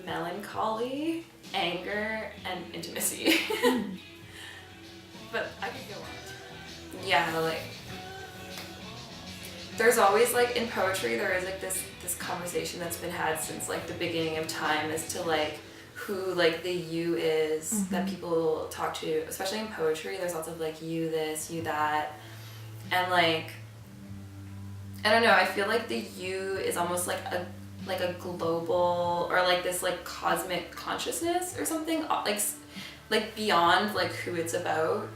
melancholy, anger, and intimacy. But I could go on. Yeah, like there's always like in poetry there is like this conversation that's been had since like the beginning of time as to like who like the you is that people talk to, especially in poetry. There's lots of like you this, you that, and like I don't know, I feel like the you is almost like a global or like this like cosmic consciousness or something, like beyond like who it's about,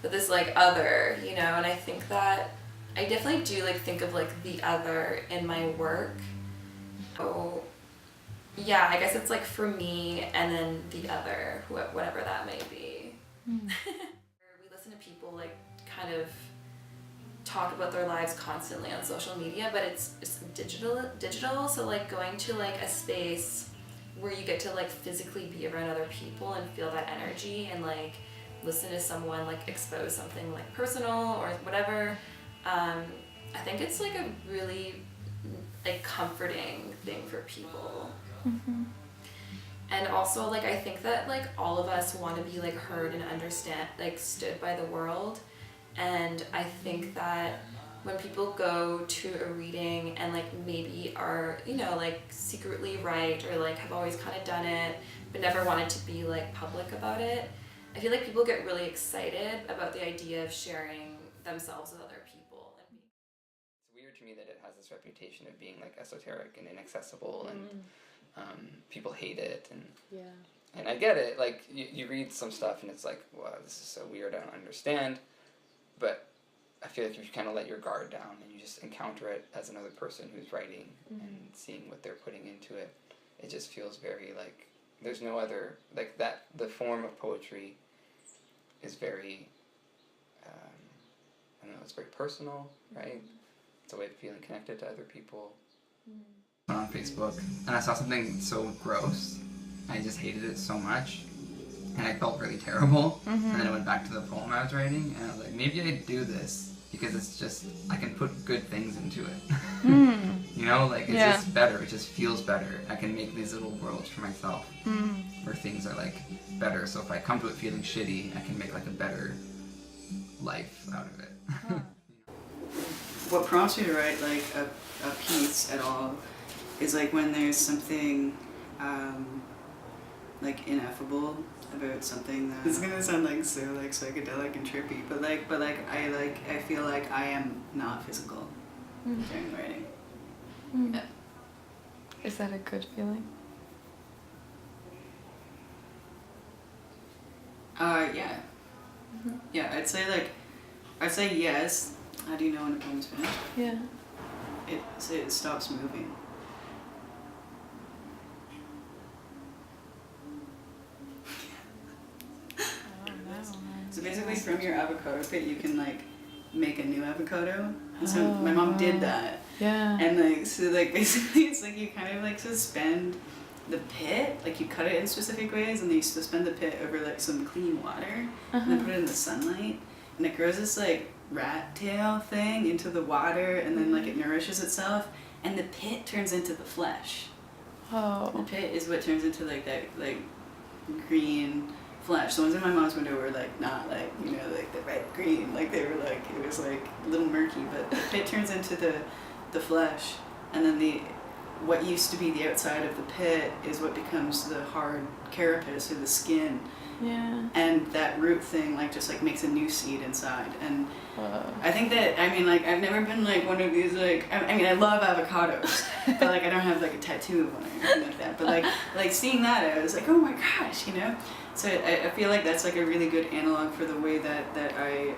but this like other, you know. And I think that I definitely do like think of like the other in my work. Oh yeah, I guess it's like for me and then the other, whatever that may be. We listen to people like kind of talk about their lives constantly on social media, but it's digital, so like going to like a space where you get to like physically be around other people and feel that energy and like listen to someone like expose something like personal or whatever, I think it's like a really like comforting thing for people. And also like I think that like all of us want to be like heard and stood by the world. And I think that when people go to a reading and like maybe are, you know, like secretly write or like have always kind of done it but never wanted to be like public about it, I feel like people get really excited about the idea of sharing themselves with other people. It's weird to me that it has this reputation of being like esoteric and inaccessible and people hate it, and I get it, like you read some stuff and it's like, wow, this is so weird, I don't understand. But I feel like if you kind of let your guard down and you just encounter it as another person who's writing and seeing what they're putting into it, it just feels very like there's no other, like that, the form of poetry is very, I don't know, it's very personal, right? It's a way of feeling connected to other people. On Facebook, and I saw something so gross, I just hated it so much. And I felt really terrible, and then I went back to the poem I was writing, and I was like, maybe I do this, because it's just, I can put good things into it. You know, like, it's just better, it just feels better. I can make these little worlds for myself, where things are, like, better, so if I come to it feeling shitty, I can make, like, a better life out of it. What prompts me to write, like, a piece at all is, like, when there's something, like, ineffable about something that it's gonna sound like so like psychedelic and trippy, but I feel like I am not physical during writing. Yeah. Is that a good feeling? Yeah. Yeah, I'd say yes. How do you know when a poem's finished? Yeah. It stops moving. So basically from your avocado pit you can like make a new avocado. And so my mom did that. Yeah. And like so like basically it's like you kind of like suspend the pit, like you cut it in specific ways and then you suspend the pit over like some clean water and then put it in the sunlight and it grows this like rat tail thing into the water and then like it nourishes itself and the pit turns into the flesh. Oh. The pit is what turns into like that like green flesh. The ones in my mom's window were like not like, you know, like the red green, like they were like, it was like a little murky, but the pit turns into the flesh and then what used to be the outside of the pit is what becomes the hard carapace or the skin. Yeah. And that root thing like just like makes a new seed inside. And I think that, I mean, like I've never been like one of these like, I mean I love avocados, but like I don't have like a tattoo of one or anything like that. But like seeing that I was like, oh my gosh, you know? So I feel like that's like a really good analog for the way that I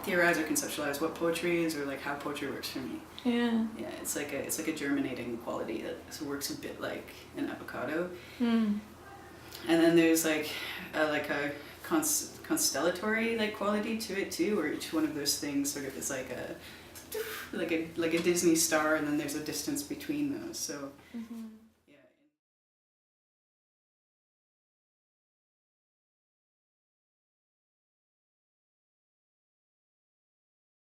theorize or conceptualize what poetry is or like how poetry works for me. Yeah. Yeah, it's like a germinating quality that works a bit like an avocado. And then there's like a constellatory like quality to it too, where each one of those things sort of is like a Disney star, and then there's a distance between those. So